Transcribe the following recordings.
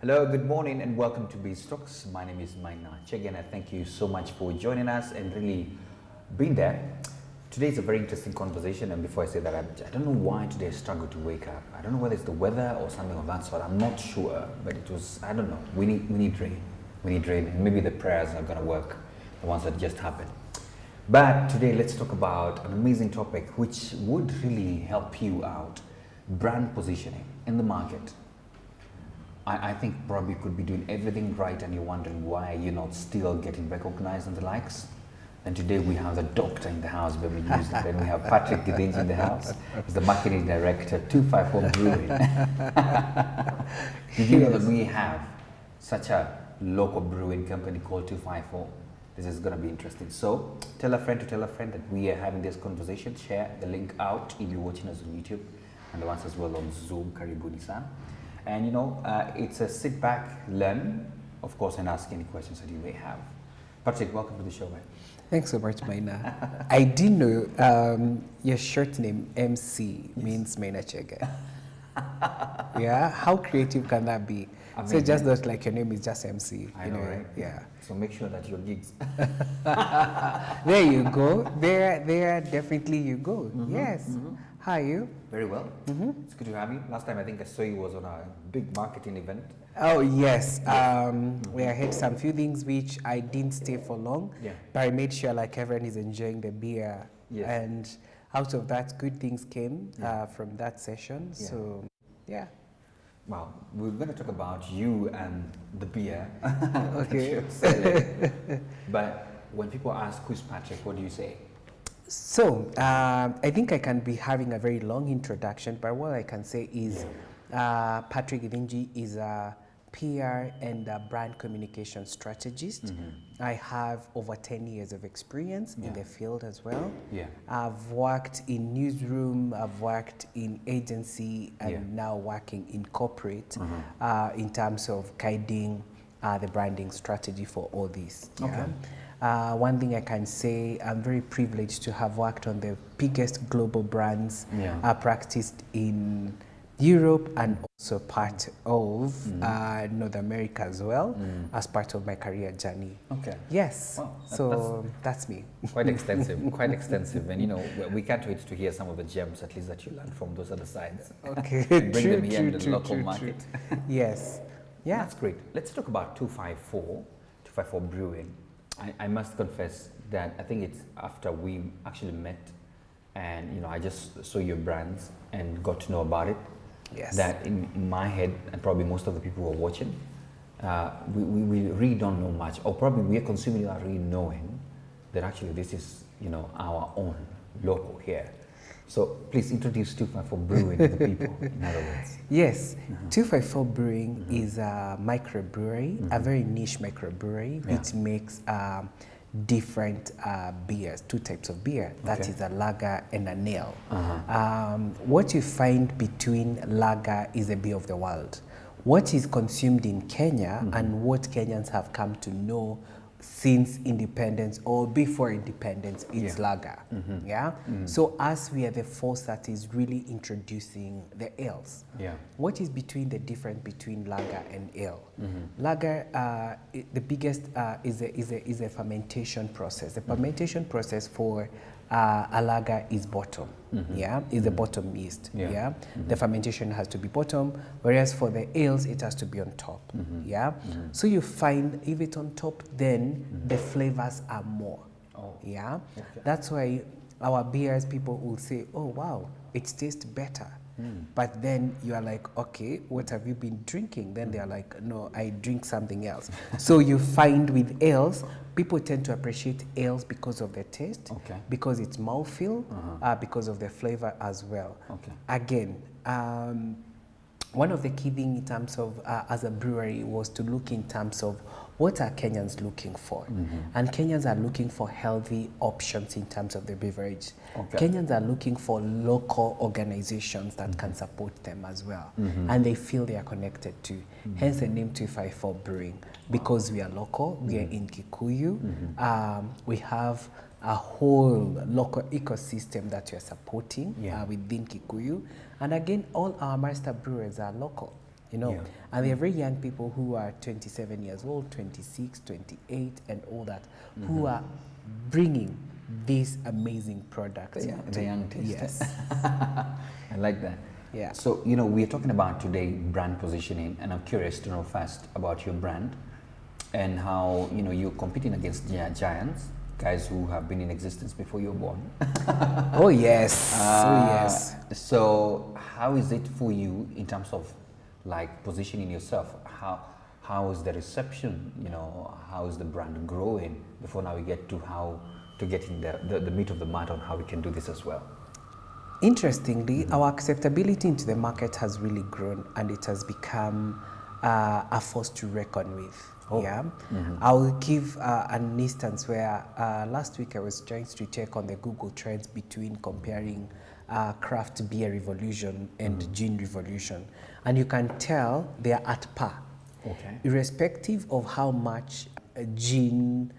Hello, good morning, and welcome to B Stocks. My name is Maina Chege, and I thank you so much for joining us and really being there. Today is a very interesting conversation, and before I say that, I don't know why today I struggled to wake up. I don't know whether it's the weather or something of that sort. I'm not sure, but it was, I don't know. We need rain. We need rain, and maybe the prayers are going to work, the ones that just happened. But today, let's talk about an amazing topic which would really help you out: brand positioning in the market. I think probably you could be doing everything right and you're wondering why you're not still getting recognized and the likes. And today we have the doctor in the house where we use it. Then we have Patrick Gidinji in the house. He's the marketing director, 254 Brewing. Did you know that we have such a local brewing company called 254? This is going to be interesting. So tell a friend to tell a friend that we are having this conversation. Share the link out if you're watching us on YouTube and the ones as well on Zoom. Karibuni sana. And you know, it's a sit back, learn, of course, and ask any questions that you may have. Patrick, welcome to the show, man. Thanks so much, Maina. I didn't know your short name, MC, means Maina Chege. Yeah, how creative can that be? I mean, so just that like your name is just MC. I know, right? Yeah. So make sure that your gigs. There you go. There, definitely you go. Yes. How are you? Very well. It's good to have you. Last time I think I saw you was on a big marketing event. Oh yes. Where I had some few things which I didn't stay for long. Yeah. But I made sure like everyone is enjoying the beer. Yes. And out of that, good things came from that session. Yeah. So, yeah. Wow, we're going to talk about you and the beer. Okay. But when people ask who's Patrick, what do you say? So, I think I can be having a very long introduction, but what I can say is Patrick Gidinji is a PR and a brand communication strategist. I have over 10 years of experience in the field as well. Yeah. I've worked in newsroom, I've worked in agency, and now working in corporate in terms of guiding the branding strategy for all this. Okay. One thing I can say, I'm very privileged to have worked on the biggest global brands practiced in Europe and also part of North America as well as part of my career journey. Okay. Yes. Wow, so that's me. Quite extensive, quite extensive. And you know, we can't wait to hear some of the gems, at least that you learned from those other sides. Okay. Bring them here in the local market. Yes. Yeah. That's great. Let's talk about 254 Brewing. I must confess that I think it's after we actually met and, you know, I just saw your brands and got to know about it. Yes. That in my head, and probably most of the people who are watching, we really don't know much, or probably we are consuming without really knowing that actually this is, you know, our own local here. So please introduce 254 Brewing to the people, in other words. Yes, 254 Brewing is a microbrewery, a very niche microbrewery, which makes different beers, two types of beer. That is a lager and an ale. What you find between lager is a beer of the world. What is consumed in Kenya and what Kenyans have come to know since independence or before independence, it's lager. So us, we are the force that is really introducing the ales. What is between the difference between lager and ale? Lager, the biggest is a fermentation process. The fermentation process for a lager is bottom, is the bottom yeast, The fermentation has to be bottom, whereas for the ales, it has to be on top, So you find if it's on top, then the flavors are more, That's why our beers, people will say, oh, wow, it tastes better. But then you are like, okay, what have you been drinking? Then they are like, no, I drink something else. So you find with ales, people tend to appreciate ales because of the taste, because it's mouthfeel, because of the flavor as well. Again, one of the key things in terms of, as a brewery, was to look in terms of what are Kenyans looking for? And Kenyans are looking for healthy options in terms of the beverage. Kenyans are looking for local organizations that can support them as well. And they feel they are connected to. Hence the name 254 Brewing. Because we are local, we are in Kikuyu. We have a whole local ecosystem that we are supporting within Kikuyu. And again, all our master brewers are local. you know. Yeah. And they're very young people who are 27 years old, 26, 28, and all that, who are bringing these amazing products. The young taste. Yes. I like that. Yeah. So, you know, we're talking about today brand positioning, and I'm curious to know first about your brand and how, you know, you're competing against giants, guys who have been in existence before you were born. Oh, yes. Oh, yes. So, how is it for you in terms of like positioning yourself? How is the reception? You know, how is the brand growing before now we get to how to get in the meat of the matter on how we can do this as well? Interestingly, our acceptability into the market has really grown, and it has become a force to reckon with. Oh. Yeah, I'll give an instance where last week I was trying to check on the Google Trends between comparing craft beer revolution and gin revolution, and you can tell they are at par. Okay. Irrespective of how much gin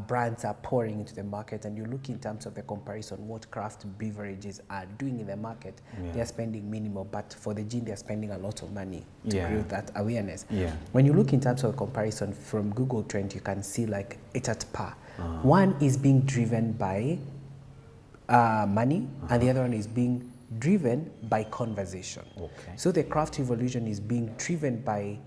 brands are pouring into the market, and you look in terms of the comparison what craft beverages are doing in the market, they are spending minimal, but for the gin they are spending a lot of money to build that awareness. When you look in terms of comparison from Google Trend, you can see like it's at par. One is being driven by money, and the other one is being driven by conversation. So the craft revolution is being driven by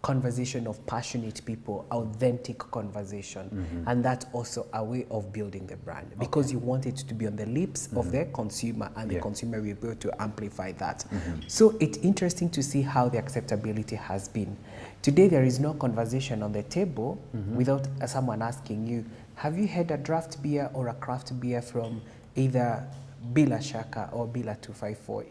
conversation of passionate people, authentic conversation, and that's also a way of building the brand, because you want it to be on the lips of the consumer, and the consumer will be able to amplify that. So it's interesting to see how the acceptability has been. Today there is no conversation on the table without someone asking you, have you had a draft beer or a craft beer from either Bila Shaka or Bila 254,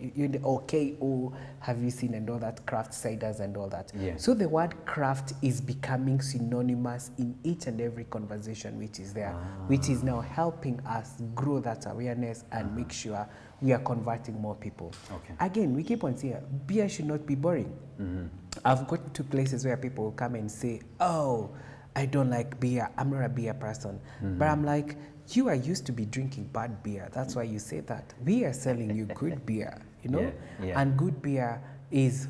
or KO, have you seen, and all that, craft ciders and all that. So the word craft is becoming synonymous in each and every conversation which is there, which is now helping us grow that awareness and make sure we are converting more people. Again, we keep on saying beer should not be boring. I've gotten to places where people will come and say, oh, I don't like beer, I'm not a beer person. But I'm like, you are used to be drinking bad beer. That's why you say that. We are selling you good beer, you know? And good beer is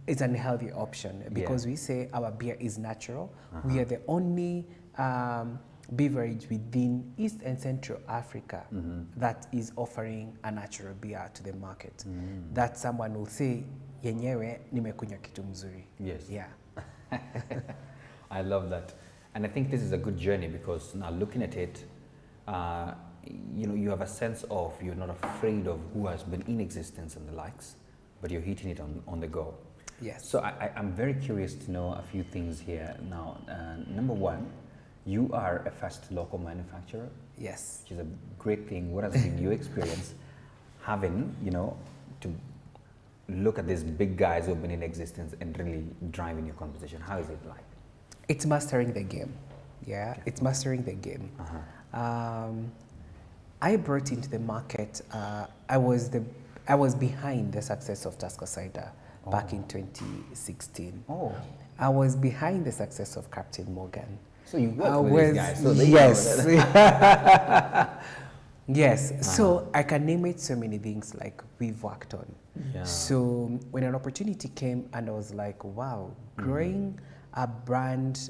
an healthy option, because we say our beer is natural. We are the only beverage within East and Central Africa that is offering a natural beer to the market. That someone will say, yenyewe nimekunywa kitu mzuri. I love that. And I think this is a good journey, because now looking at it, you know, you have a sense of you're not afraid of who has been in existence and the likes, but you're hitting it on the go. So I'm very curious to know a few things here now. Number one, you are a first local manufacturer. Which is a great thing. What has been your experience having, you know, to look at these big guys who have been in existence and really driving your conversation? How is it like? It's mastering the game. It's mastering the game. I brought into the market, I was behind the success of Tusker Cider back in 2016. I was behind the success of Captain Morgan. So you worked with these guys. So yes. So I can name it so many things like we've worked on. So when an opportunity came, and I was like, wow, growing a brand,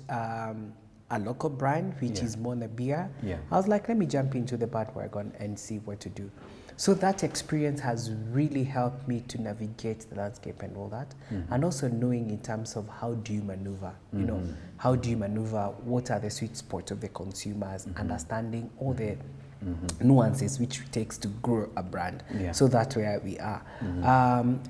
a local brand, which is Mona Beer, I was like, let me jump into the bandwagon and see what to do. So that experience has really helped me to navigate the landscape and all that, and also knowing in terms of how do you maneuver, you know, how do you maneuver, what are the sweet spots of the consumers, understanding all the nuances which it takes to grow a brand. So that's where we are.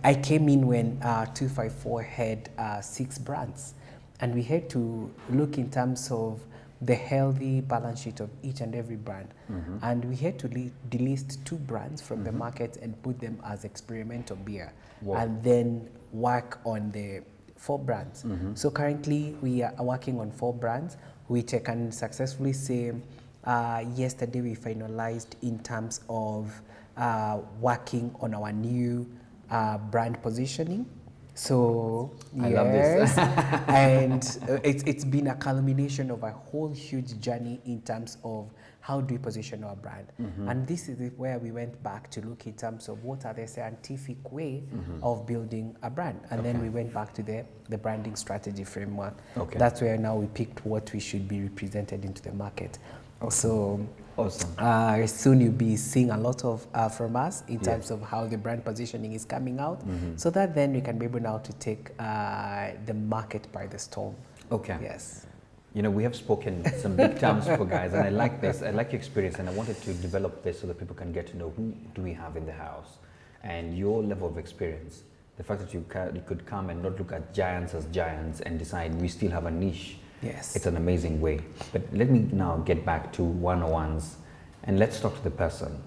I came in when 254 had 6 brands. And we had to look in terms of the healthy balance sheet of each and every brand. And we had to delist 2 brands from the market and put them as experimental beer. And then work on the 4 brands. So currently we are working on 4 brands, which I can successfully say yesterday we finalized in terms of working on our new brand positioning. So I love this. And it's been a culmination of a whole huge journey in terms of how do we position our brand. And this is where we went back to look in terms of what are the scientific way of building a brand. And then we went back to the branding strategy framework. That's where now we picked what we should be represented into the market. So awesome. Soon you'll be seeing a lot of from us in terms of how the brand positioning is coming out, so that then we can be able now to take the market by the storm. Okay. Yes. You know, we have spoken some big terms for guys, and I like this. I like your experience, and I wanted to develop this so that people can get to know who do we have in the house and your level of experience. The fact that you could come and not look at giants as giants and decide we still have a niche. Yes. It's an amazing way. But let me now get back to one-on-ones, and let's talk to the person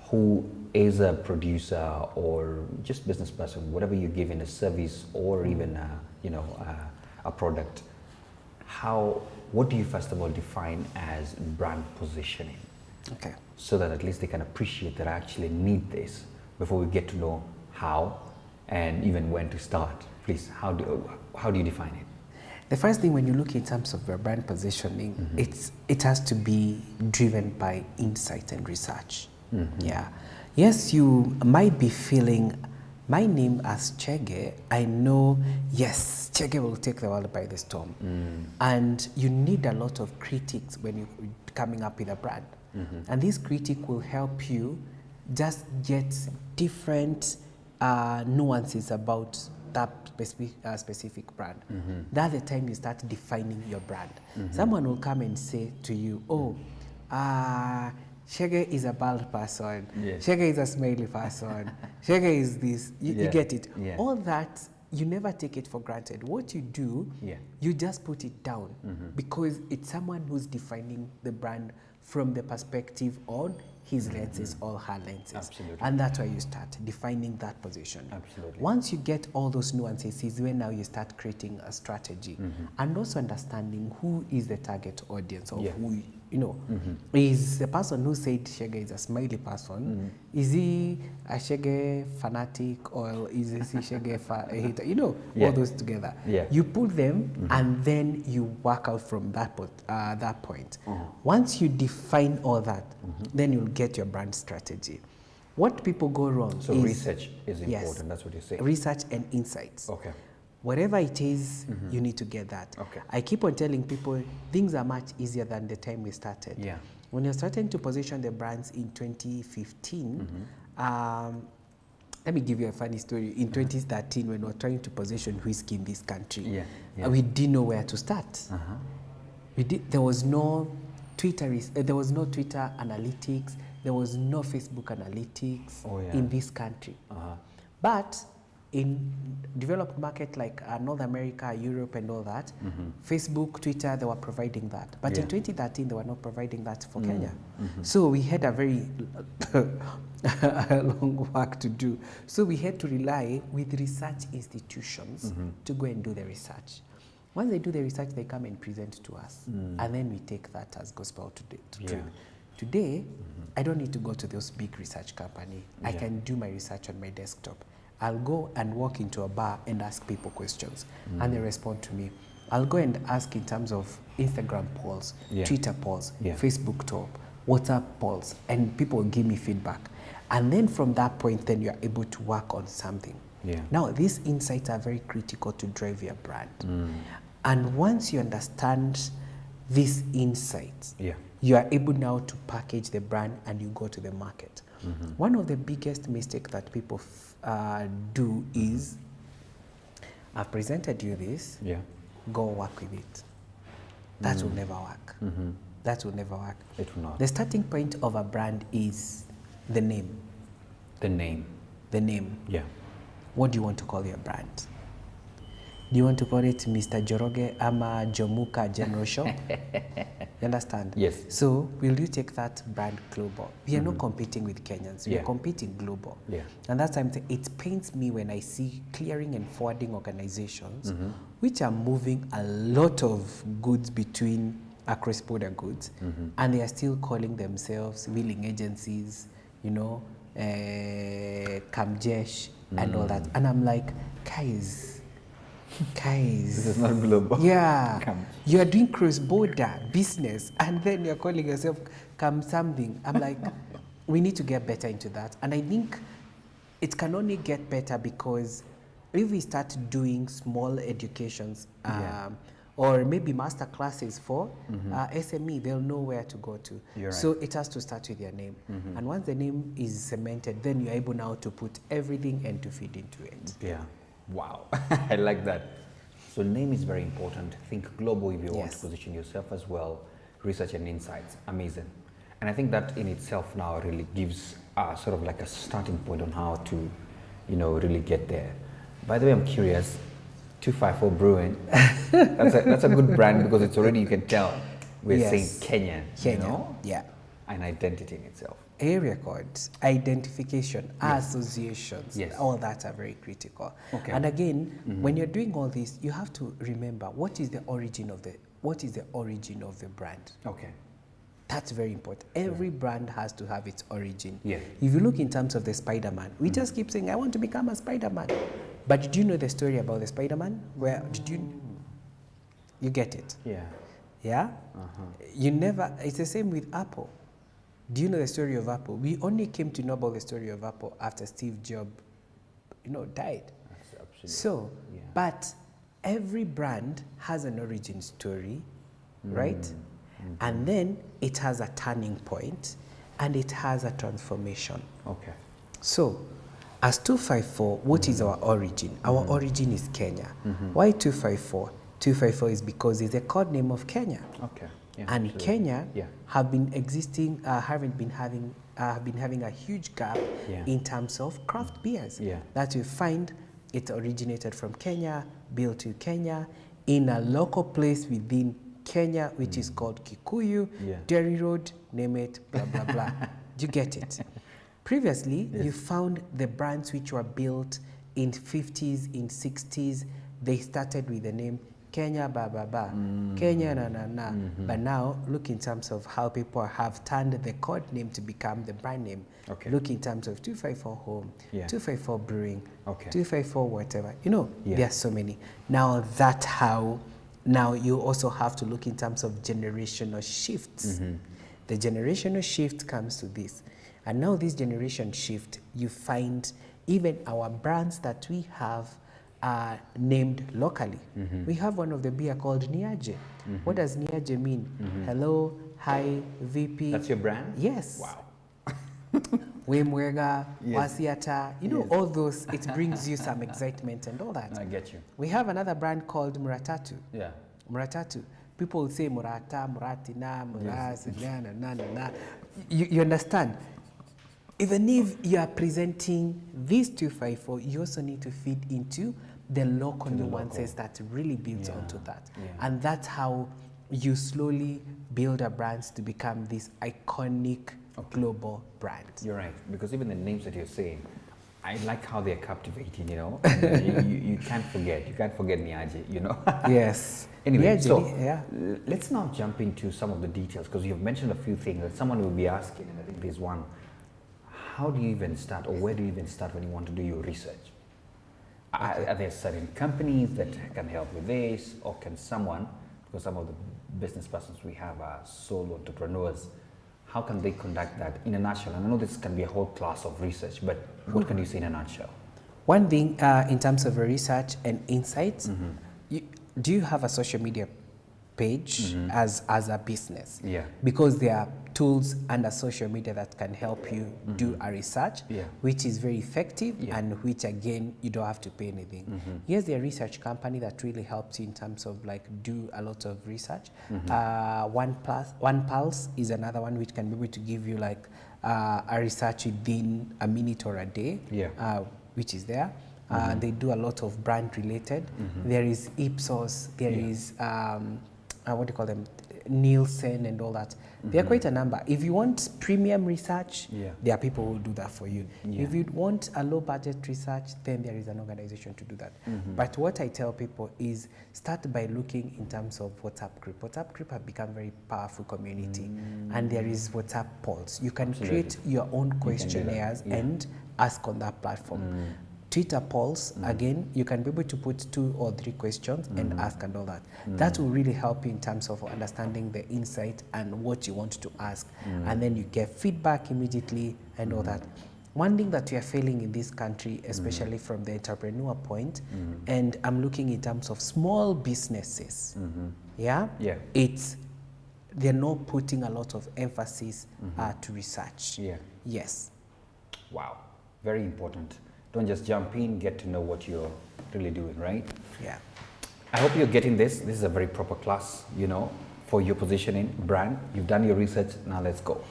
who is a producer or just business person, whatever you give in a service or even a product. What do you first of all define as brand positioning? Okay. So that at least they can appreciate that I actually need this before we get to know how and even when to start. Please, how do you define it? The first thing when you look in terms of your brand positioning, it has to be driven by insight and research. Yeah. Yes, you might be feeling my name as Chege, I know, yes, Chege will take the world by the storm. And you need a lot of critics when you're coming up with a brand. And this critic will help you just get different nuances about that specific brand. That's the time you start defining your brand. Someone will come and say to you, Chege is a bald person. Yes. Chege is a smiley person. Chege is this. You get it. Yeah. All that, you never take it for granted. What you do, you just put it down because it's someone who's defining the brand from the perspective on his lenses or her lenses. Absolutely. And that's where you start defining that position. Absolutely. Once you get all those nuances is when now you start creating a strategy and also understanding who is the target audience of who, is the person who said Chege is a smiley person, is he a Chege fanatic or is he Chege a hater? All those together. Yeah. You put them and then you work out from that point. Once you define all that, then you'll get your brand strategy. What people go wrong is research is important. That's what you're saying. Research and insights. Okay. Whatever it is, you need to get that. Okay. I keep on telling people things are much easier than the time we started. Yeah. When you're starting to position the brands in 2015, let me give you a funny story. In 2013, when we were trying to position whiskey in this country, we didn't know where to start. There was no Twitter analytics. There was no Facebook analytics in this country. But in developed market like North America, Europe and all that, Facebook, Twitter, they were providing that. But in 2013, they were not providing that for Kenya. So we had a very long work to do. So we had to rely with research institutions to go and do the research. Once they do the research, they come and present to us. And then we take that as gospel to truth. Today, I don't need to go to those big research company. I can do my research on my desktop. I'll go and walk into a bar and ask people questions, and they respond to me. I'll go and ask in terms of Instagram polls, Twitter polls, Facebook top, WhatsApp polls, and people will give me feedback. And then from that point, then you're able to work on something. Now, these insights are very critical to drive your brand. And once you understand these insights, you are able now to package the brand and you go to the market. One of the biggest mistakes that people do is, I've presented you this, go work with it. That will never work. That will never work. It will not. The starting point of a brand is the name. The name. The name. Yeah. What do you want to call your brand? Do you want to call it Mr. Joroge Ama Jomuka General Shop? You understand? Yes. So will you take that brand global? We are not competing with Kenyans. We are competing global. And that's why I'm saying it pains me when I see clearing and forwarding organizations which are moving a lot of goods between cross-border goods, and they are still calling themselves wheeling agencies, Kamjesh, and all that. And I'm like, guys, This is not global. yeah, Come. you are doing cross-border business, and then you're calling yourself come something. I'm like, we need to get better into that. And I think it can only get better because if we start doing small educations, Yeah. or maybe master classes for SME, they'll know where to go to. You're right. So it has to start with your name. And once the name is cemented, then you're able now to put everything and to feed into it. Yeah. Wow. I like that. So name is very important. Think global if you want to Yes. position yourself as well. Research and insights. Amazing. And I think that in itself now really gives sort of like a starting point on how to, really get there. By the way, I'm curious. 254 Brewing. That's a good brand because it's already, you can tell we're Yes. saying Kenyan. Kenya, yeah. An identity in itself. Area codes, identification, associations, Yes. all that are very critical. Okay. And again, when you're doing all this, you have to remember what is the origin of the brand. Okay. That's very important. Every brand has to have its origin. Yeah. If you look in terms of the Spider-Man, we just keep saying, I want to become a Spider-Man. But did you know the story about the Spider-Man? Where did you get it? Yeah. Yeah? You never, it's the same with Apple. Do you know the story of Apple? We only came to know about the story of Apple after Steve Jobs, died. That's absolutely. So, Yeah. but every brand has an origin story, right? And then it has a turning point and it has a transformation. Okay. So, as 254, what is our origin? Our origin is Kenya. Why 254? 254 is because it's a code name of Kenya. Okay. Yeah, And absolutely. Kenya Yeah. have been having a huge gap Yeah. in terms of craft beers. Yeah. That you find it originated from Kenya, built to Kenya, in a local place within Kenya, which is called Kikuyu, Yeah. Dairy Road, name it, blah, blah, blah. You get it. Previously, you found the brands which were built in 50s, in 60s. They started with the name Kenya ba ba ba, Kenya na na na. But now, look in terms of how people have turned the code name to become the brand name. Okay. Look in terms of 254 Home, Yeah. 254 Brewing, Okay. 254 whatever. Yeah. There are so many. Now, that's how, now you also have to look in terms of generational shifts. The generational shift comes to this. And now this generation shift, you find even our brands that we have are named locally. We have one of the beer called Niaje. What does Niaje mean? Hello, hi, VP. That's your brand? Yes. Wow. Wemwega, Yes. Wasiata, Yes. all those, it brings you some excitement and all that. I get you. We have another brand called Muratatu. Yeah. Muratatu. People will say Murata, Muratina, Muras, na. You understand? Even if you are presenting this 254, you also need to feed into the local nuances that really builds Yeah. onto that. Yeah. And that's how you slowly build a brand to become this iconic global brand. You're right, because even the names that you're saying, I like how they're captivating, And you can't forget. You can't forget Niaje, Yes. Anyway, Yeah, so Jenny, yeah. let's now jump into some of the details because you've mentioned a few things that someone will be asking, and I think there's one. How do you even start, or where do you even start when you want to do your research? Are there certain companies that can help with this, or can someone, because some of the business persons we have are solo entrepreneurs, how can they conduct that in a nutshell? And I know this can be a whole class of research, but what can you say in a nutshell? One thing in terms of research and insights, do you have a social media page as a business? Yeah. Because there are tools under social media that can help you do a research, Yeah. which is very effective Yeah. and which again, you don't have to pay anything. Here's a research company that really helps you in terms of do a lot of research. One Pulse is another one which can be able to give you a research within a minute or a day. Yeah. Which is there. They do a lot of brand related. There is Ipsos, there is, what do you call them? Nielsen and all that. There are quite a number. If you want premium research, there are people who will do that for you. Yeah. If you want a low budget research, then there is an organization to do that. But what I tell people is start by looking in terms of WhatsApp group. WhatsApp group have become very powerful community. And there is WhatsApp polls. You can create your own questionnaires and ask on that platform. Twitter polls, again, you can be able to put 2 or 3 questions and ask and all that. That will really help you in terms of understanding the insight and what you want to ask. And then you get feedback immediately and all that. One thing that we are failing in this country, especially from the entrepreneur point, and I'm looking in terms of small businesses, it's they're not putting a lot of emphasis to research. Yes. Wow, very important. Don't just jump in, get to know what you're really doing, right? Yeah. I hope you're getting this. This is a very proper class, you know, for your positioning, brand. You've done your research, now let's go.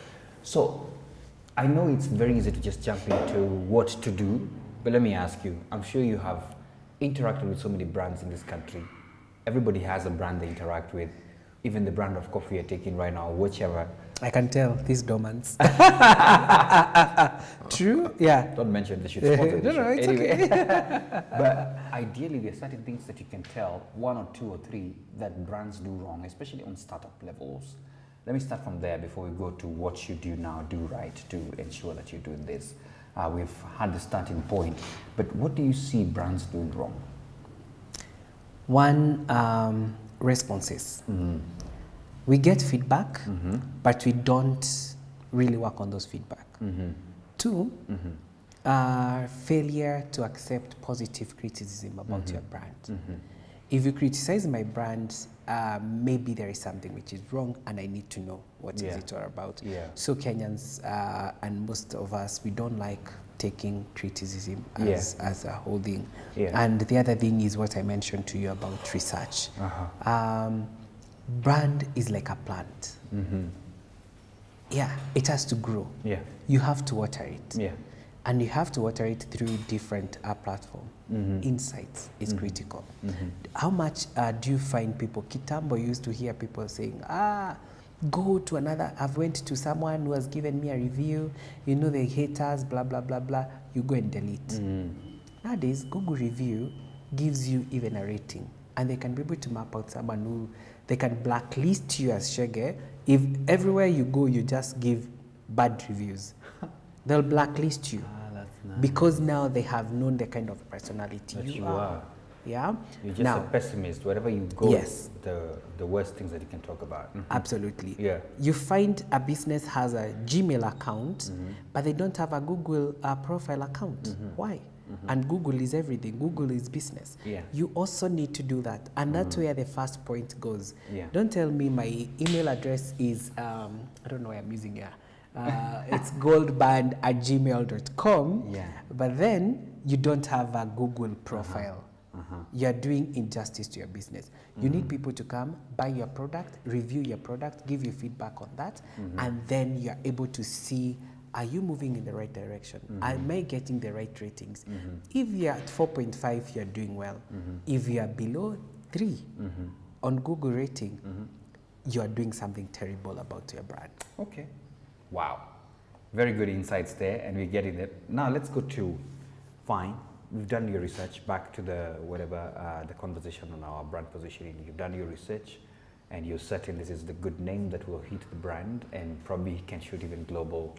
So, I know it's very easy to just jump into what to do, but let me ask you, I'm sure you have interacted with so many brands in this country. Everybody has a brand they interact with, even the brand of coffee you're taking right now, whichever. I can tell these dormants. True? Yeah. Don't mention they should sponsor the show. No, it's anyway. okay. But ideally, there are certain things that you can tell, 1 or 2 or 3, that brands do wrong, especially on startup levels. Let me start from there before we go to what should you now do right to ensure that you're doing this. We've had the starting point, but what do you see brands doing wrong? One, responses. We get feedback, but we don't really work on those feedback. 2, failure to accept positive criticism about your brand. If you criticize my brand, maybe there is something which is wrong and I need to know what is it all about. So Kenyans and most of us, we don't like taking criticism as a whole thing. And the other thing is what I mentioned to you about research. Brand is like a plant. It has to grow. You have to water it. And you have to water it through different platforms. Insights is critical. How much do you find people, Kitambo used to hear people saying, go to another, I've went to someone who has given me a review, you know, the haters, blah, blah, blah, blah, you go and delete. Nowadays, Google review gives you even a rating, and they can be able to map out someone who, they can blacklist you as Shege. If everywhere you go, you just give bad reviews, they'll blacklist you. That's nice. Because now they have known the kind of personality that you are. Yeah. You're just a pessimist. Wherever you go, the worst things that you can talk about. Absolutely. Yeah. You find a business has a Gmail account, but they don't have a Google profile account. Why? And Google is everything. Google is business. You also need to do that. And that's where the first point goes. Don't tell me my email address is, I don't know why I'm using here. It's goldband@gmail.com, but then you don't have a Google profile. You're doing injustice to your business. You need people to come, buy your product, review your product, give you feedback on that, and then you're able to see, are you moving in the right direction? Am I getting the right ratings? If you're at 4.5, you're doing well. If you're below 3 on Google rating, you're doing something terrible about your brand. Okay. Wow. Very good insights there, and we're getting it. Now let's go to, fine, we've done your research, back to the the conversation on our brand positioning. You've done your research and you're certain this is the good name that will hit the brand and probably can shoot even global.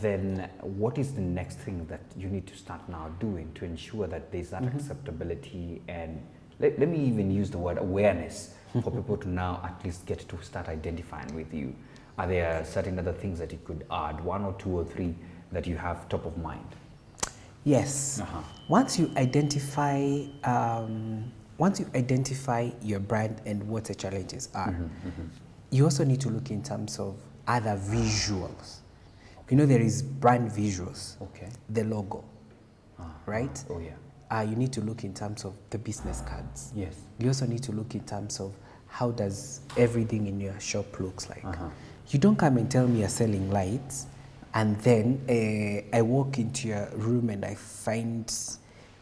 Then what is the next thing that you need to start now doing to ensure that there's that acceptability, and let me even use the word awareness for people to now at least get to start identifying with you? Are there certain other things that you could add, 1 or 2 or 3 that you have top of mind? Yes. Once you identify your brand and what the challenges are, you also need to look in terms of other visuals. You know, there is brand visuals. The logo, right? You need to look in terms of the business cards. You also need to look in terms of how does everything in your shop looks like. You don't come and tell me you're selling lights, and then I walk into your room and I find,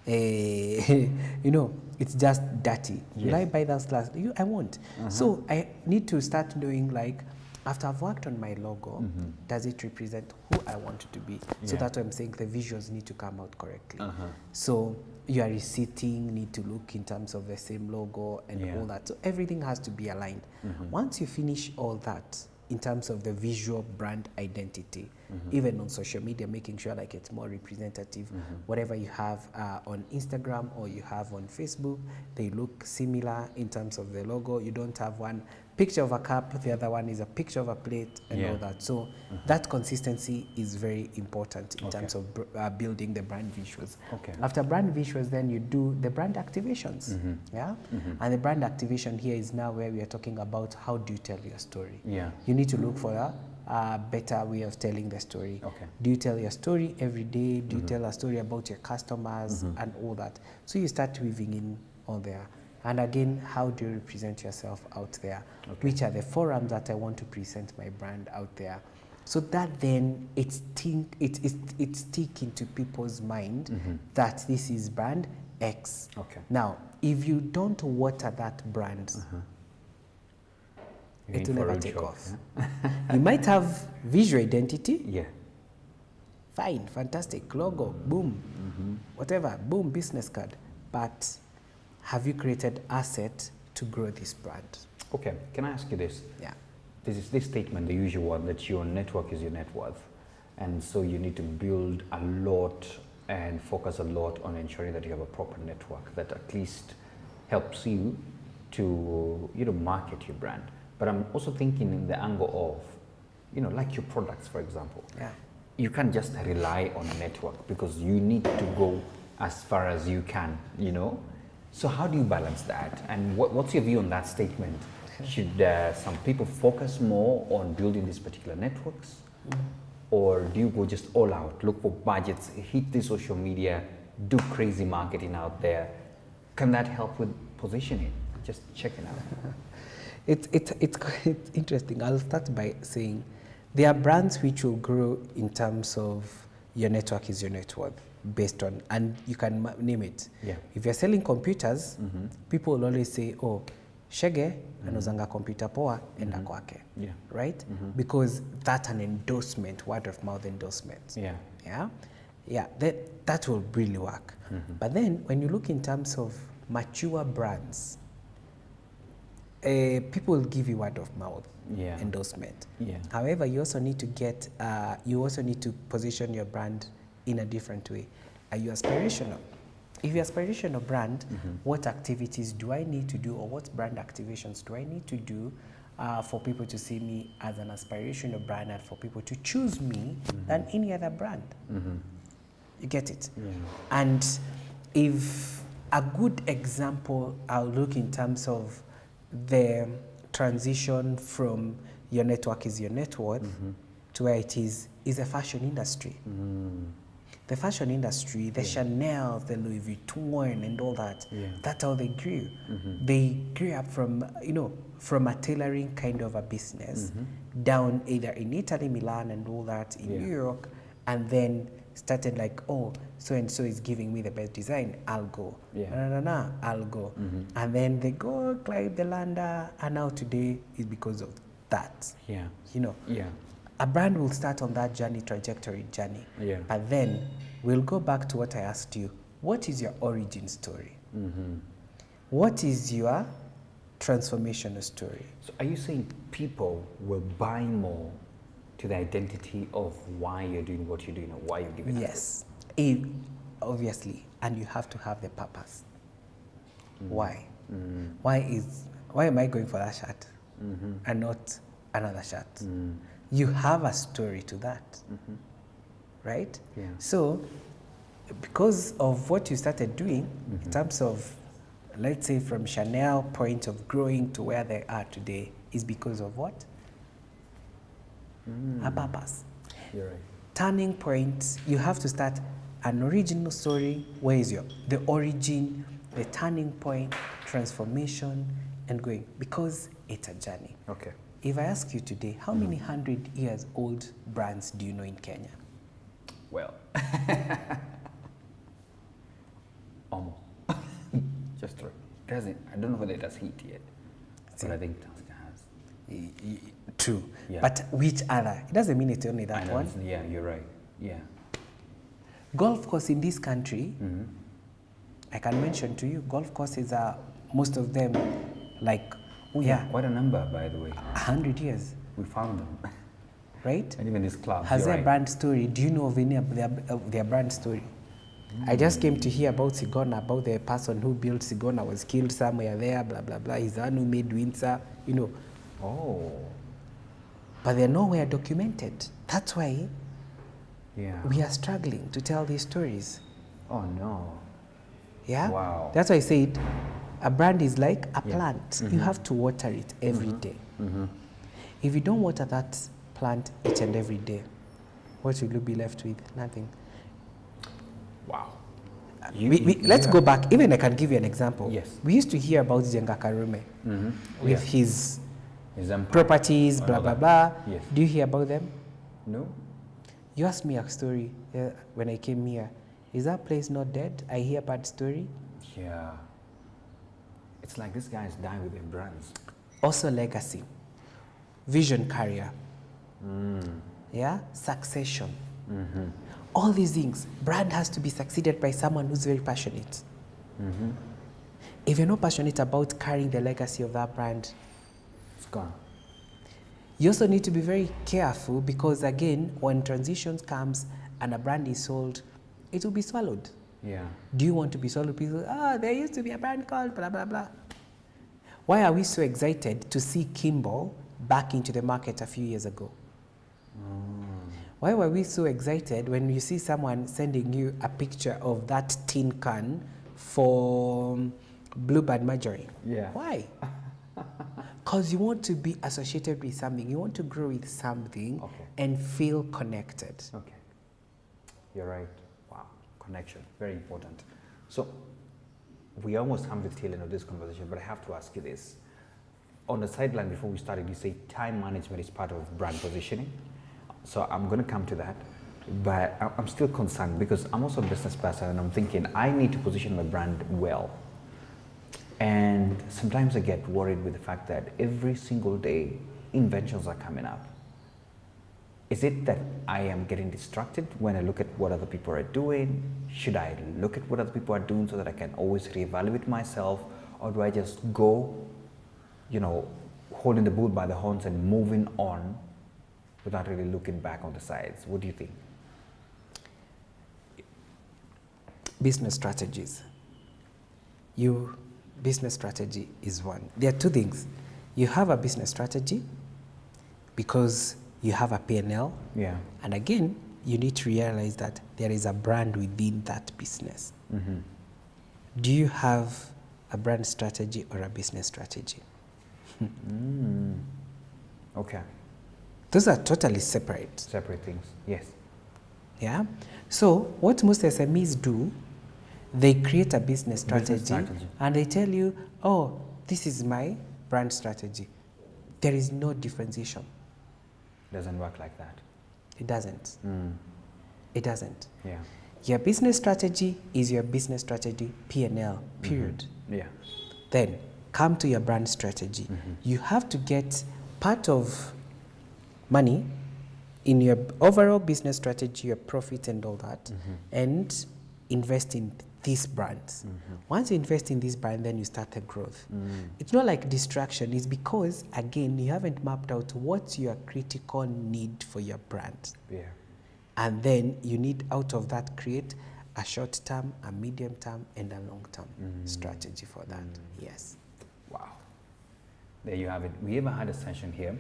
you know, it's just dirty. Will I buy that glass? I won't. So I need to start doing, like, after I've worked on my logo, does it represent who I want it to be? So that's why I'm saying the visuals need to come out correctly. So your receipting need to look in terms of the same logo and all that. So everything has to be aligned. Once you finish all that, in terms of the visual brand identity, even on social media, making sure like it's more representative. Whatever you have on Instagram or you have on Facebook, they look similar in terms of the logo. You don't have one picture of a cup, the other one is a picture of a plate and all that. So that consistency is very important in terms of building the brand visuals. After brand visuals, then you do the brand activations. Yeah, and the brand activation here is now where we are talking about how do you tell your story. You need to look for a better way of telling the story. Do you tell your story every day? Do you tell a story about your customers and all that? So you start weaving in on there. And again, how do you represent yourself out there? Which are the forums that I want to present my brand out there? So that then it's stick into people's mind that this is brand X. Now, if you don't water that brand, it will never take off. You might have visual identity. Fine, fantastic, logo, boom, whatever, boom, business card. But have you created asset to grow this brand? Okay, can I ask you this? Yeah. This statement, the usual one, that your network is your net worth. And so you need to build a lot and focus a lot on ensuring that you have a proper network that at least helps you to, market your brand. But I'm also thinking in the angle of, like your products, for example. You can't just rely on a network because you need to go as far as you can, So how do you balance that? And what's your view on that statement? Should some people focus more on building these particular networks? Or do you go just all out, look for budgets, hit the social media, do crazy marketing out there? Can that help with positioning? Just checking out. It's interesting. I'll start by saying there are brands which will grow in terms of your network is your net worth. Based on, and you can name it. If you're selling computers, people will always say, oh, Shege anozanga computer poa enda kwake. Right? Because that's an endorsement, word of mouth endorsement. That will really work. But then when you look in terms of mature brands, people will give you word of mouth endorsement. However, you also need to position your brand in a different way. Are you aspirational? If you're aspirational brand, what activities do I need to do, or what brand activations do I need to do for people to see me as an aspirational brand and for people to choose me than any other brand? You get it? And if a good example, I'll look in terms of the transition from your network is your net worth to where it is a fashion industry. The fashion industry, the Chanel, the Louis Vuitton and all that, that's how they grew. They grew up from, from a tailoring kind of a business down either in Italy, Milan and all that, in New York, and then started like, oh, so-and-so is giving me the best design, I'll go. I'll go. And then they go climb the ladder, and now today is because of that. A brand will start on that trajectory journey. But then we'll go back to what I asked you. What is your origin story? What is your transformational story? So are you saying people will buy more to the identity of why you're doing what you're doing or why you're giving it? Yes, obviously. And you have to have the purpose. Why? Why am I going for that shirt and not another shirt? You have a story to that, right? So, because of what you started doing, in terms of, let's say, from Chanel point of growing to where they are today, is because of what? A purpose. You're right. Turning point, you have to start an original story. Where is the origin, the turning point, transformation, and going? Because it's a journey. If I ask you today, how many 100-year-old brands do you know in Kenya? Well, almost. Just three. I don't know whether it has hit yet, but I think Tusker has. True. But which other? It doesn't mean it's only that one. Yeah, you're right. Golf course in this country, I can mention to you, golf courses are, most of them, like, quite a number, by the way. 100 years. We found them. right? And even these clubs. Has you're their right. brand story? Do you know of any of their brand story? I just came to hear about Sigona, about the person who built Sigona was killed somewhere there, blah, blah, blah. He's the one who made Windsor, you know. Oh, But they're nowhere documented. That's why yeah. we are struggling to tell these stories. Oh no. Yeah? Wow. That's why I said a brand is like a Yeah. plant. You have to water it every day. If you don't water that plant each and every day, what will you be left with? Nothing. Wow. Let's go back. Even I can give you an example. Yes. We used to hear about Jenga Karume with his His empire. properties, and blah, all blah, that. blah. Yes. Do you hear about them? No. You asked me a story when I came here. Is that place not dead? I hear bad story. Yeah. It's like these guys die with their brands. Also legacy, vision carrier, yeah, succession. All these things, brand has to be succeeded by someone who's very passionate. If you're not passionate about carrying the legacy of that brand, It's gone. you also need to be very careful because again, when transitions comes and a brand is sold, it will be swallowed. Yeah. Do you want to be swallowed? People, there used to be a brand called blah, blah, blah. Why are we so excited to see Kimball back into the market a few years ago? Why were we so excited when you see someone sending you a picture of that tin can for Bluebird margarine? Yeah. Why? Because you want to be associated with something. You want to grow with something Okay. and feel connected. Okay. You're right. Wow. Connection. Very important. So we almost come to the tail end of this conversation, but I have to ask you this. On the sideline before we started, you say time management is part of brand positioning. So I'm going to come to that, but I'm still concerned because I'm also a business person and I'm thinking I need to position my brand well. And sometimes I get worried with the fact that every single day inventions are coming up. Is it that I am getting distracted when I look at what other people are doing? Should I look at what other people are doing so that I can always reevaluate myself? Or do I just go, holding the bull by the horns and moving on without really looking back on the sides? What do you think? Business strategies. Business strategy is one. There are two things. You have a business strategy because you have a P&L. Yeah. And again, you need to realize that there is a brand within that business. Do you have a brand strategy or a business strategy? Okay. Those are totally separate. Separate things. Yes. Yeah. So what most SMEs do, they create a business strategy, and they tell you, oh, this is my brand strategy. There is no differentiation. Doesn't work like that. It doesn't. It doesn't. Yeah. Your business strategy is your business strategy, P&L, period. Yeah. Then come to your brand strategy. You have to get part of money in your overall business strategy, your profit and all that, and invest in these brands. Once you invest in this brand, then you start the growth. It's not like distraction. It's because, again, you haven't mapped out what's your critical need for your brand. Yeah. And then you need, out of that, create a short-term, a medium-term, and a long-term strategy for that. Yes. Wow. There you have it. We ever had a session here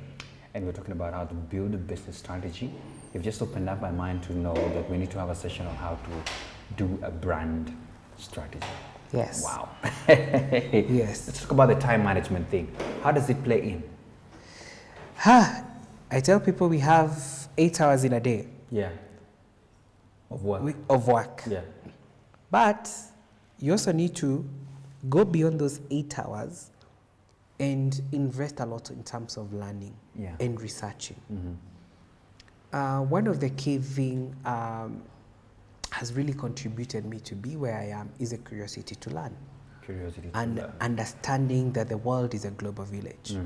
and we're talking about how to build a business strategy. You've just opened up my mind to know that we need to have a session on how to do a brand strategy. Yes. Wow. Yes. Let's talk about the time management thing. How does it play in? I tell people we have 8 hours in a day. Yeah. Of work. Of work. Yeah. But you also need to go beyond those 8 hours and invest a lot in terms of learning and researching. One of the key things has really contributed me to be where I am is a curiosity to learn. Curiosity to And learn. understanding that the world is a global village.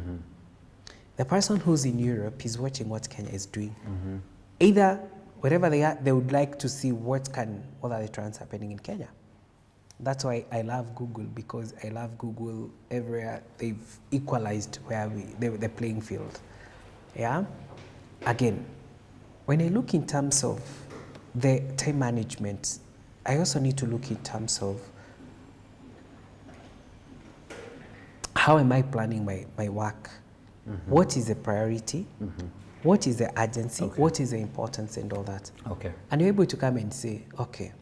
The person who's in Europe is watching what Kenya is doing. Either wherever they are, they would like to see what are the trends happening in Kenya. That's why I love Google, because I love Google everywhere. They've equalized the playing field. Yeah. Again, When I look in terms of the time management, I also need to look in terms of how am I planning my work? What is the priority? What is the urgency? Okay. What is the importance and all that? Okay. And you're able to come and say, okay,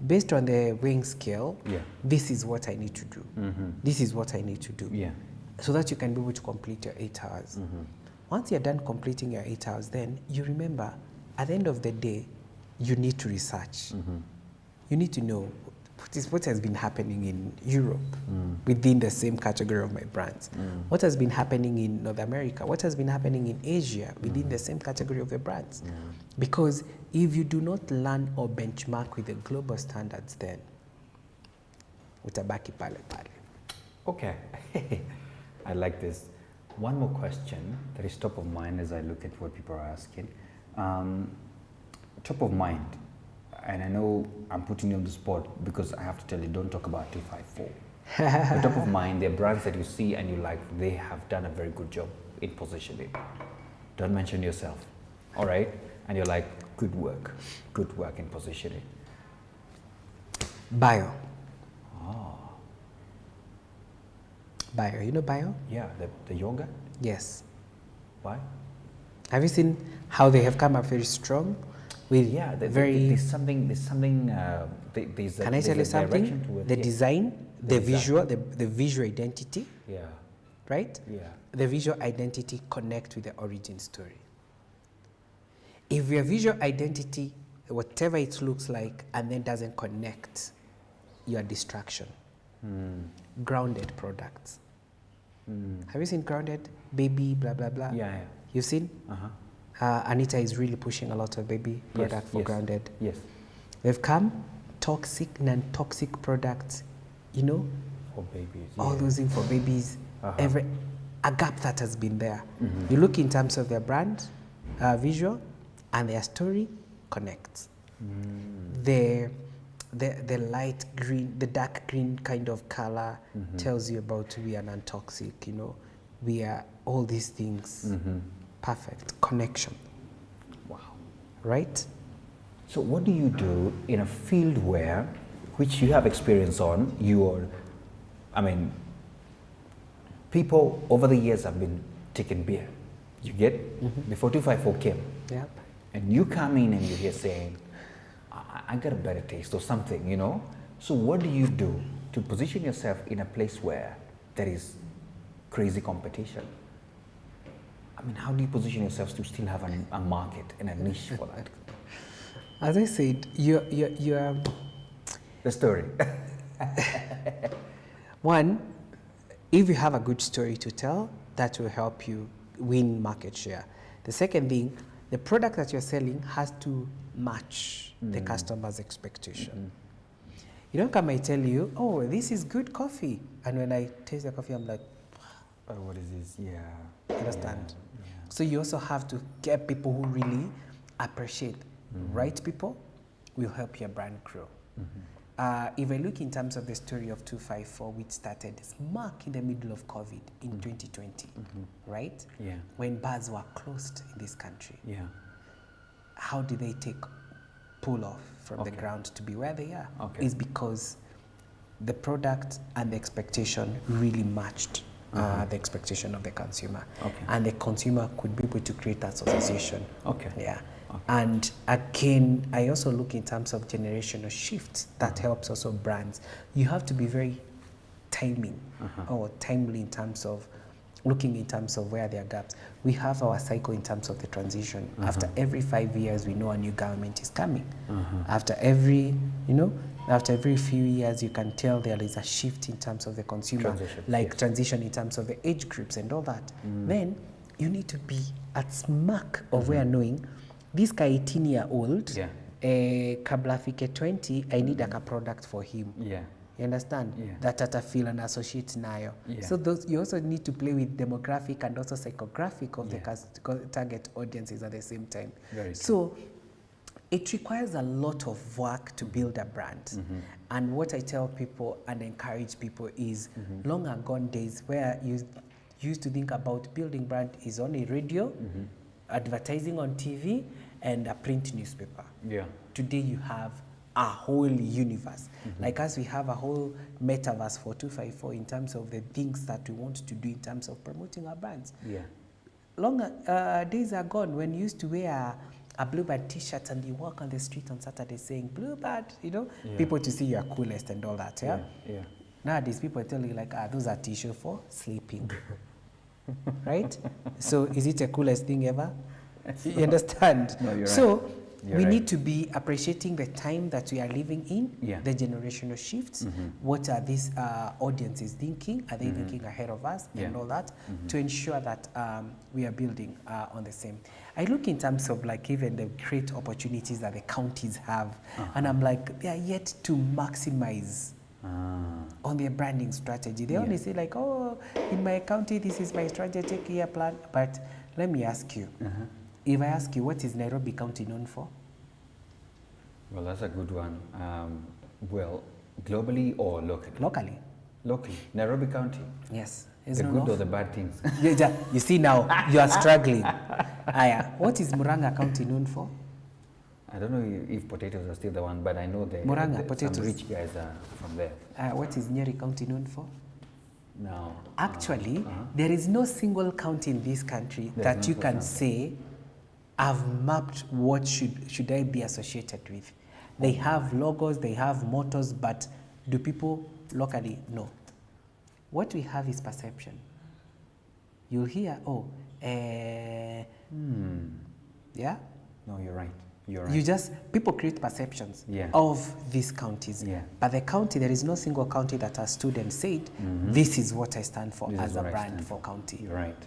based on the weighing scale, Yeah. this is what I need to do. This is what I need to do. Yeah. So that you can be able to complete your 8 hours. Once you're done completing your 8 hours, then you remember, at the end of the day, you need to research. You need to know what has been happening in Europe within the same category of my brands. What has been happening in North America? What has been happening in Asia within the same category of the brands? Because if you do not learn or benchmark with the global standards, then utabaki pale pale. Okay. I like this. One more question that is top of mind as I look at what people are asking. Top of mind, and I know I'm putting you on the spot because I have to tell you, don't talk about 254. But top of mind, there are brands that you see and you like, they have done a very good job in positioning. Don't mention yourself, all right? And you're like, good work in positioning. Bio. Bio, you know Bio? Yeah, the yoga. Yes. Why? Have you seen how they have come up very strong? With Yeah, very. there's something. There's a, Can I tell you there's a direction something? to it. The Yeah. design, the design. visual, the visual identity, Yeah, right? yeah. The visual identity connect with the origin story. If your visual identity, whatever it looks like, and then doesn't connect, your distraction. Grounded products. Have you seen Grounded? Baby, blah, blah, blah. Yeah. You've seen? Anita is really pushing a lot of baby product for Grounded. Yes. They've come, toxic, non-toxic products, you know, For babies. all yeah. those things for babies, a gap that has been there. You look in terms of their brand, visual, and their story connects. The light green, the dark green kind of color tells you about we are non-toxic, you know, we are all these things. Perfect connection. Wow. Right? So what do you do in a field where, which you have experience on, people over the years have been taking beer. You get? Before 254 came. Yep. And you come in and you're here saying, I got a better taste or something, you know? So what do you do to position yourself in a place where there is crazy competition? I mean, how do you position yourself to still have a market and a niche for that? As I said, you're The story. one, if you have a good story to tell, that will help you win market share. The second thing, the product that you're selling has to match the customer's expectation. You don't come and tell you, oh, this is good coffee. And when I taste the coffee, I'm like, What is this? Yeah. understand? Yeah. So you also have to get people who really appreciate. Right people will help your brand grow. If I look in terms of the story of 254, which started smack in the middle of COVID in 2020, right? Yeah. When bars were closed in this country, Yeah. how did they pull off from the Okay. ground to be where they are? Okay. Is because the product and the expectation really matched the expectation of the consumer. Okay. And the consumer could be able to create that association. Okay. Yeah. Okay. And again, I also look in terms of generational shifts that helps also brands. You have to be very timely in terms of looking in terms of where there are gaps. We have our cycle in terms of the transition. After every 5 years, we know a new government is coming. After every few years, you can tell there is a shift in terms of the consumer, transition in terms of the age groups and all that. Then you need to be at smack of where knowing this guy 18-year-old, kabla afike 20, I need a product for him. Yeah. You understand? Yeah. That atafeel and associate nayo. Yeah. So you also need to play with demographic and also psychographic of the target audiences at the same time. Very true. So it requires a lot of work to build a brand. And what I tell people and encourage people is long are gone days where you used to think about building brand is on a radio, advertising on TV, and a print newspaper. Yeah. Today you have a whole universe. Like us, we have a whole metaverse for 254 in terms of the things that we want to do in terms of promoting our brands. Yeah. Long days are gone when you used to wear a Bluebird t-shirt and you walk on the street on Saturday saying Bluebird, you know, people to see you are coolest and all that, yeah? Yeah. Nowadays, people tell you like, those are t-shirts for sleeping, right? So is it the coolest thing ever? You understand? No, you're so right. we need to be appreciating the time that we are living in, Yeah. the generational shifts. What are these audiences thinking? Are they thinking ahead of us and all that to ensure that we are building on the same? I look in terms of like even the great opportunities that the counties have, and I'm like, they are yet to maximize on their branding strategy. They only say like, oh, in my county, this is my strategic year plan. But let me ask you, if I ask you, what is Nairobi County known for? Well, that's a good one. Well, globally or locally? Locally. Locally. Nairobi County. Yes. The good or the bad things? You see now, you are struggling. What is Murang'a County known for? I don't know if potatoes are still the one, but I know Murang'a, potatoes. Some rich guys are from there. What is Nyeri County known for? No. Actually, there is no single county in this country that you can say, I've mapped what should I be associated with. They have logos, they have mottos, but do people locally know? What we have is perception. You'll hear, yeah? No, you're right. People create perceptions Yeah. of these counties. Yeah. But the county, there is no single county that has stood and said, this is what I stand for This as is a what I brand stand for county. You're right.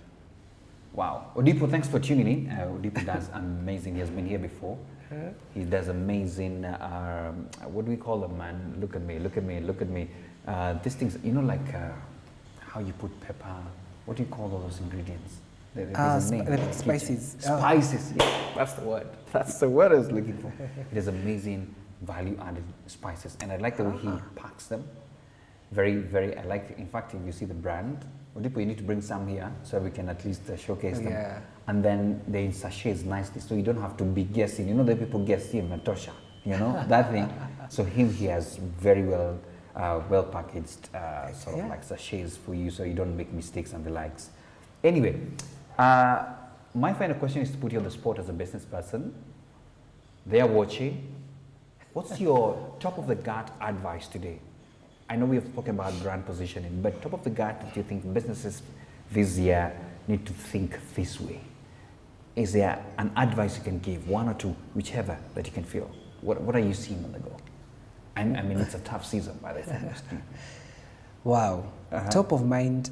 Wow. Odipo, thanks for tuning in. Odipo does amazing. He has been here before. He does amazing, what do we call them, man? Look at me, look at me, look at me. These things, you know, like how you put pepper, what do you call all those ingredients? There's a name. Spices. Spices, yeah, that's the word. That's the word I was looking for. It has amazing value-added spices, and I like the way he packs them. Very, very, I like, in fact, if you see the brand, Odipo, you need to bring some here so we can at least showcase them. Yeah. And then they in sachets nicely, so you don't have to be guessing. You know, the people guess him, Matosha, you know, that thing. So he has very well packaged sort of like sachets for you, so you don't make mistakes and the likes. Anyway, my final question is to put you on the spot as a business person. They are watching. What's your top of the gut advice today? I know we have spoken about brand positioning, but top of the gut that you think businesses this year need to think this way? Is there an advice you can give, one or two, whichever that you can feel? What are you seeing on the go? I mean, it's a tough season by the time. Wow. Top of mind,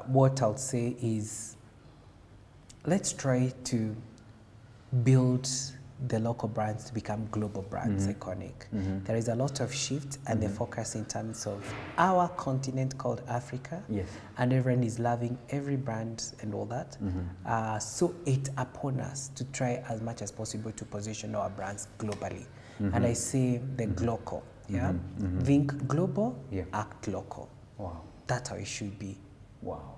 what I'll say is, let's try to build the local brands to become global brands, iconic. There is a lot of shift and the focus in terms of our continent called Africa. Yes. And everyone is loving every brand and all that. So it's upon us to try as much as possible to position our brands globally. And I say the glocal, Think global, act local. Wow. That's how it should be. Wow.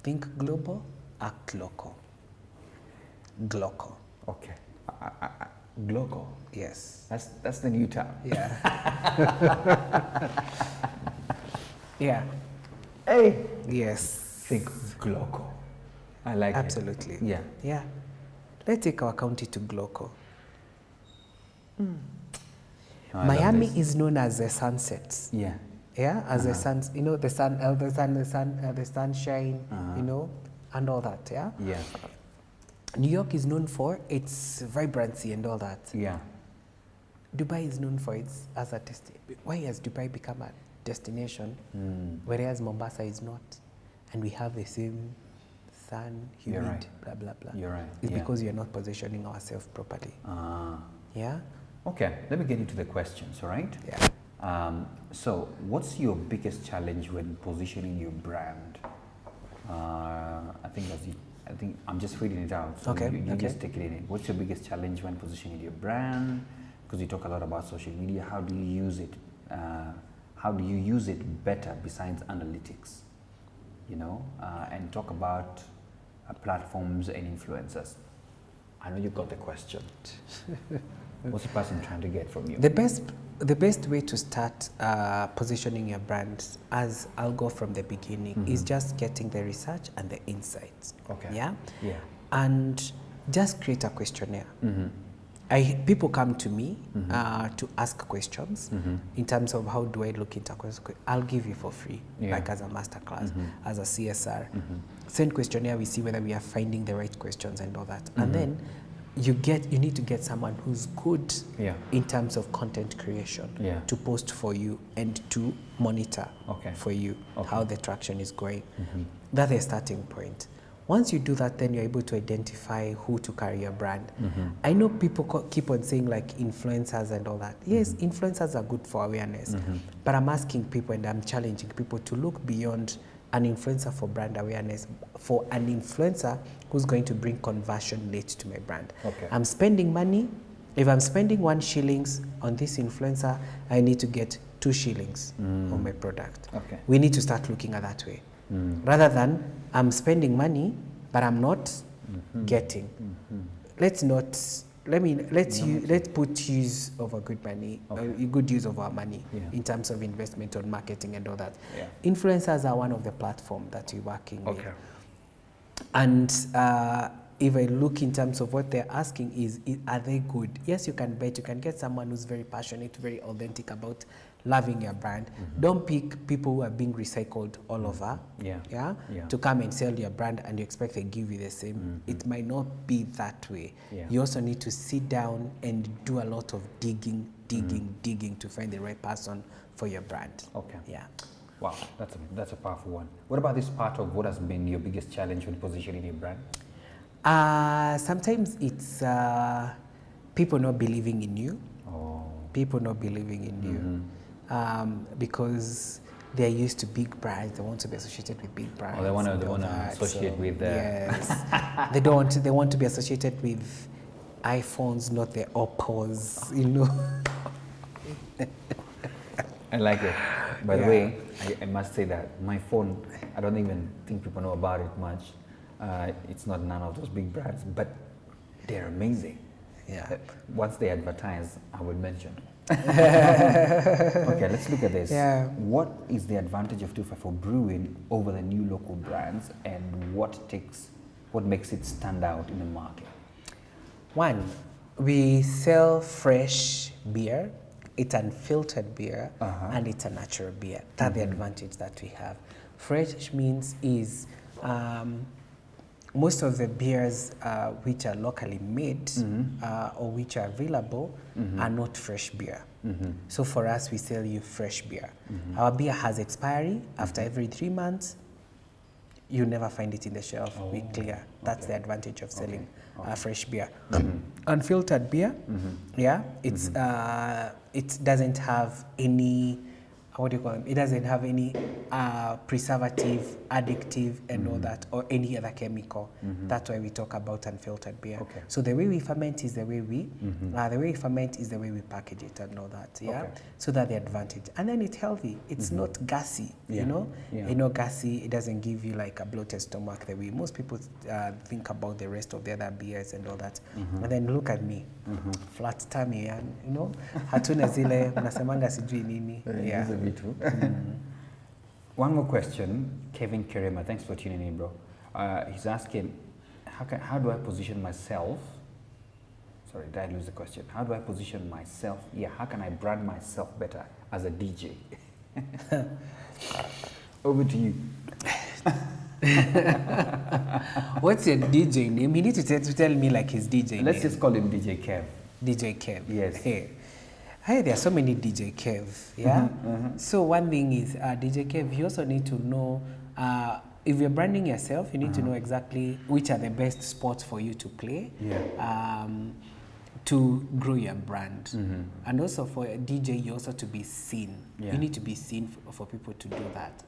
Think global, act local. Glocal. Okay. Glocal. Yes. That's the new term. Yeah. Yeah. Hey. Yes. Think glocal. I like Absolutely. it. Yeah. Yeah. Let's take our county to glocal. Miami is known as the sunsets. Yeah. Yeah, as the suns, you know, the sunshine, you know, and all that. Yeah. Yeah. New York is known for its vibrancy and all that. Yeah. Dubai is known for its as a destination. Why has Dubai become a destination, whereas Mombasa is not? And we have the same sun, humid, right. blah blah blah. You're right. It's because we are not positioning ourselves properly. Yeah. Okay. Let me get into the questions. All right. Yeah. So, what's your biggest challenge when positioning your brand? I think I'm just reading it out. So Okay. you just take it in. What's your biggest challenge when positioning your brand? Because you talk a lot about social media. How do you use it? How do you use it better besides analytics? You know, and talk about platforms and influencers. I know you got the question. What's the person trying to get from you? The best way to start positioning your brand, as I'll go from the beginning, is just getting the research and the insights. Okay. Yeah? Yeah. And just create a questionnaire. People come to me to ask questions in terms of how do I look into a question. I'll give you for free, like as a masterclass, as a CSR. Send questionnaire, we see whether we are finding the right questions and all that. And then you need to get someone who's good in terms of content creation to post for you and to monitor for you how the traction is going. That's a starting point. Once you do that, then you're able to identify who to carry your brand. I know people keep on saying like influencers and all that. Yes, influencers are good for awareness, but I'm asking people and I'm challenging people to look beyond an influencer for brand awareness, for an influencer who's going to bring conversion rate to my brand. I'm spending money. If I'm spending 1 shilling on this influencer, I need to get 2 shillings on my product. We need to start looking at that way. Rather than I'm spending money, but I'm not getting. Let's put use of a good money, good use of our money in terms of investment on marketing and all that. Influencers are one of the platforms that we're working with. And if I look in terms of what they're asking is, are they good? Yes, you can bet. You can get someone who's very passionate, very authentic about loving your brand. Don't pick people who are being recycled all over to come and sell your brand and you expect they give you the same. It might not be that way. You also need to sit down and do a lot of digging to find the right person for your brand. Wow, that's a powerful one. What about this part of what has been your biggest challenge when positioning your brand? Sometimes it's people not believing in you. People not believing in you. Because they're used to big brands, they want to be associated with big brands. They want to associate with yes. they want to be associated with iPhones, not the Oppos, you know. I like it. By the way, I must say that my phone, I don't even think people know about it much. It's not none of those big brands, but they're amazing. Once they advertise, I will mention. Okay, let's look at this. What is the advantage of 254 Brewing over the new local brands, and what makes it stand out in the market? One, we sell fresh beer. It's unfiltered beer, and it's a natural beer. That's the advantage that we have. Fresh means is most of the beers which are locally made or which are available are not fresh beer. So for us, we sell you fresh beer. Our beer has expiry. After every 3 months, you never find it in the shelf. We clear. That's the advantage of selling fresh beer. Unfiltered beer, it's it doesn't have any it doesn't have any preservative, addictive, and all that, or any other chemical. That's why we talk about unfiltered beer. So the way we ferment is the way we ferment is the way we package it and all that. So that's the advantage. And then it's healthy. It's not gassy. You know, gassy. It doesn't give you like a bloated stomach the way most people think about the rest of the other beers and all that. And then look at me, flat tummy, and you know, hatuna zile mnasemanga sijui nini. One more question, Kevin Kerema, thanks for tuning in, bro. He's asking, how do I position myself? Sorry, did I lose the question? How do I position myself? How can I brand myself better as a DJ? Over to you. What's your DJ name? He needs to tell me like his DJ name. Let's just call him DJ Kev. DJ Kev. Yes. Hey, there are so many DJ Kev, So one thing is, DJ Kev, you also need to know, if you're branding yourself, you need to know exactly which are the best spots for you to play to grow your brand. And also for a DJ, you also to be seen. You need to be seen for people to do that,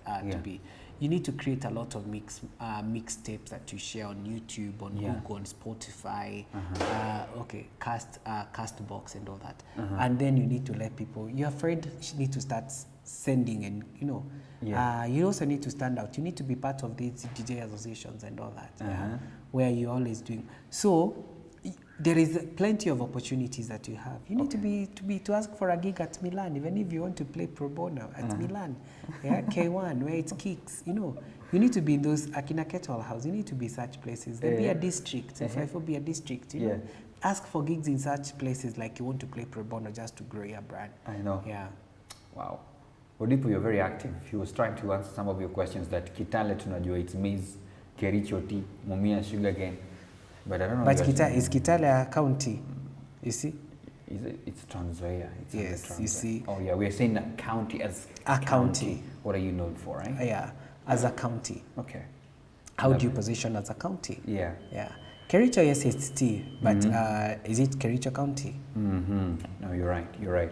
you need to create a lot of mixtapes that you share on YouTube, on Google, on Spotify, Castbox and all that. And then you need to let people, your friend need to start sending, and you know, you also need to stand out. You need to be part of these DJ associations and all that, where you're always doing. So there is plenty of opportunities that you have. You need to ask for a gig at Milan, even if you want to play pro bono at Milan, yeah, K1 where it kicks. You know, you need to be in those Akina Kettle House. You need to be such places. There be a district. If I be a district, you know, ask for gigs in such places like you want to play pro bono just to grow your brand. I know. Yeah. Wow. Odipo, you're very active. He was trying to answer some of your questions that Kitale tunajua it's maize, Kericho tea, Mumia sugarcane. But I don't know. But is Kitale a county? You see? It's Trans Nzoia. Yes, you see. Oh yeah, we're saying a county as a county. What are you known for, right? Yeah, as a county. Okay. How do you position as a county? Yeah. Yeah. Kericho, yes, it's tea, but is it Kericho County? No, you're right. You're right.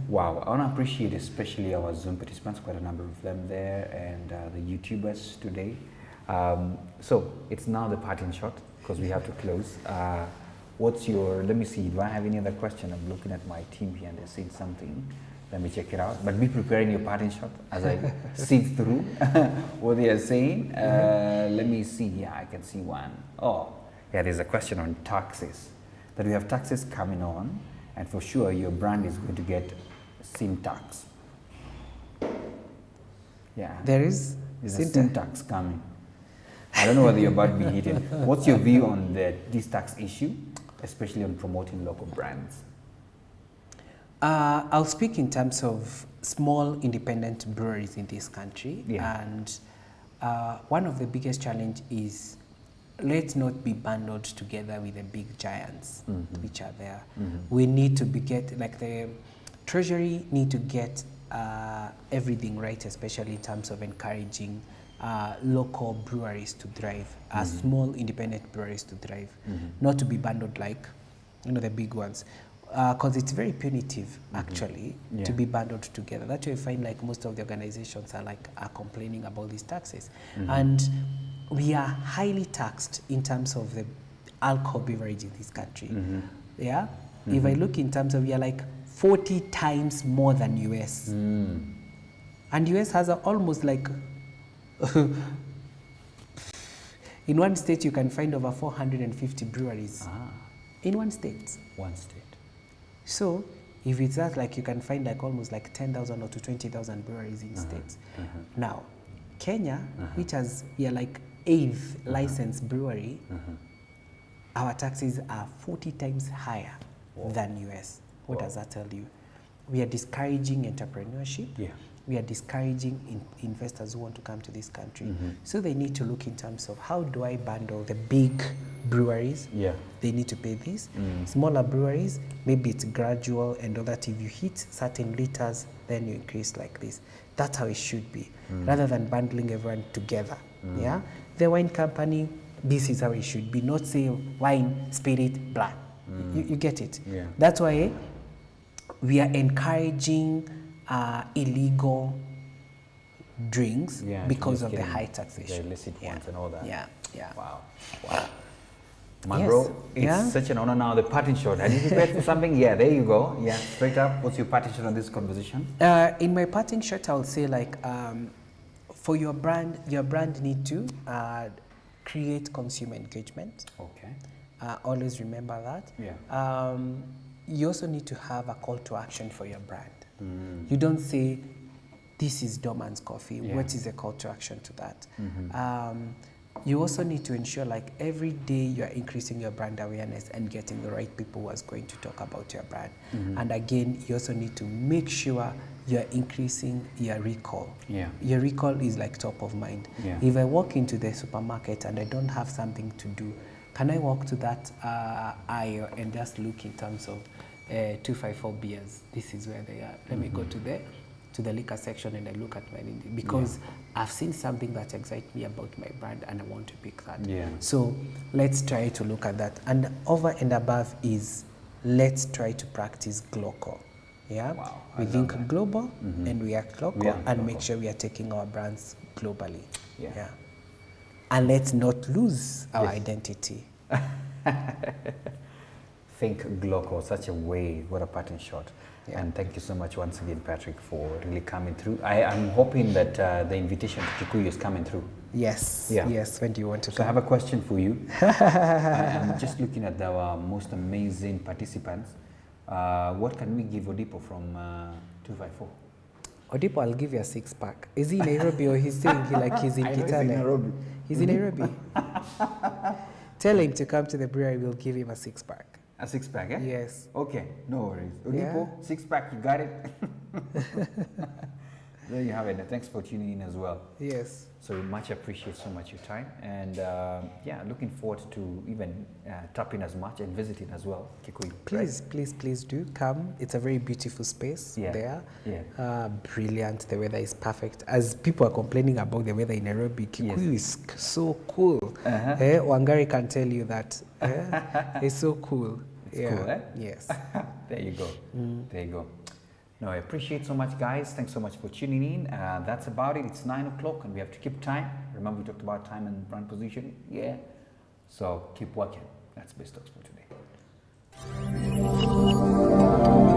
Wow, I want to appreciate especially our Zoom participants, quite a number of them there, and the YouTubers today. So it's now the parting shot because we have to close. What's your, let me see, do I have any other question? I'm looking at my team here and they're saying something. Let me check it out. But be preparing your parting shot as I sift through what they are saying. Let me see. Yeah, I can see one. Oh, yeah, there's a question on taxes. That we have taxes coming on, and for sure your brand is going to get SIM tax. Yeah. There's a SIM tax coming. I don't know whether you're about to be hit. What's your view on this tax issue, especially on promoting local brands? I'll speak in terms of small independent breweries in this country. Yeah. And one of the biggest challenge is let's not be bundled together with the big giants which are there. We need to like the Treasury need to get everything right, especially in terms of encouraging local breweries to thrive, small independent breweries to thrive, not to be bundled like, you know, the big ones. Because it's very punitive, actually, to be bundled together. That's why you find like most of the organizations are complaining about these taxes. And we are highly taxed in terms of the alcohol beverage in this country. Yeah? If I look in terms of, we are like 40 times more than US. And US has almost like, in one state you can find over 450 breweries. In one state. One state. So, if it's that, like you can find like almost like 10,000 or to 20,000 breweries in states. Now, Kenya, which has, we are like 8th licensed brewery, our taxes are 40 times higher than US. What does that tell you? We are discouraging entrepreneurship. Yeah. We are discouraging investors who want to come to this country. So they need to look in terms of how do I bundle the big breweries? Yeah. They need to pay this. Smaller breweries, maybe it's gradual, and all that if you hit certain liters, then you increase like this. That's how it should be, rather than bundling everyone together. Yeah. The wine company, this is how it should be, not say wine, spirit, blah. You get it? Yeah. That's why we are encouraging illegal drinks because of the high taxation. The illicit ones and all that. Yeah, yeah. Wow. Wow. My Yes. bro, it's such an honor now. The parting shot. Are you prepared for something? Yeah, there you go. Yeah, straight up. What's your parting shot on this conversation? In my parting shot, I'll say like, for your brand need to create consumer engagement. Okay. Always remember that. Yeah. You also need to have a call to action for your brand. You don't say, this is Dorman's Coffee. Yeah. What is the call to action to that? You also need to ensure like every day you are increasing your brand awareness and getting the right people who are going to talk about your brand. And again, you also need to make sure you are increasing your recall. Yeah. Your recall is like top of mind. Yeah. If I walk into the supermarket and I don't have something to do, can I walk to that aisle and just look in terms of 254 beers? This is where they are. Let me go to the liquor section and I look at my, because I've seen something that excites me about my brand and I want to pick that. Yeah. So let's try to look at that. And over and above is let's try to practice global. Yeah. Wow, we think global and we act local and local. make sure we are taking our brands globally. Yeah. And let's not lose our identity. Think Gloco, such a way, what a parting shot. Yeah. And thank you so much once again, Patrick, for really coming through. I'm hoping that the invitation to Kikuyu is coming through. Yes. Yeah. Yes. When do you want to So I come? have a question for you. I'm just looking at our most amazing participants. What can we give Odipo from 254? Odipo, I'll give you a 6-pack. Is he in Nairobi or he's saying he's in I know he's in Kitale? Nairobi. He's in Nairobi. Tell him to come to the brewery. We'll give him a 6-pack. A 6-pack, eh? Yes. Okay, no worries. Odipo, 6-pack, you got it. There you have it. Thanks for tuning in as well. Yes. So much appreciate so much your time, and yeah, looking forward to even tapping as much and visiting as well. Kikuyu. Please, please do come. It's a very beautiful space there. Yeah. Brilliant. The weather is perfect. As people are complaining about the weather in Nairobi, Kikuyu is so cool. Wangari can tell you that. It's so cool. It's cool, eh? Yes. There you go. There you go. No, I appreciate so much, guys. Thanks so much for tuning in. That's about it. It's 9 o'clock and we have to keep time. Remember, we talked about time and brand positioning. Yeah. So keep working. That's Best Talks for today.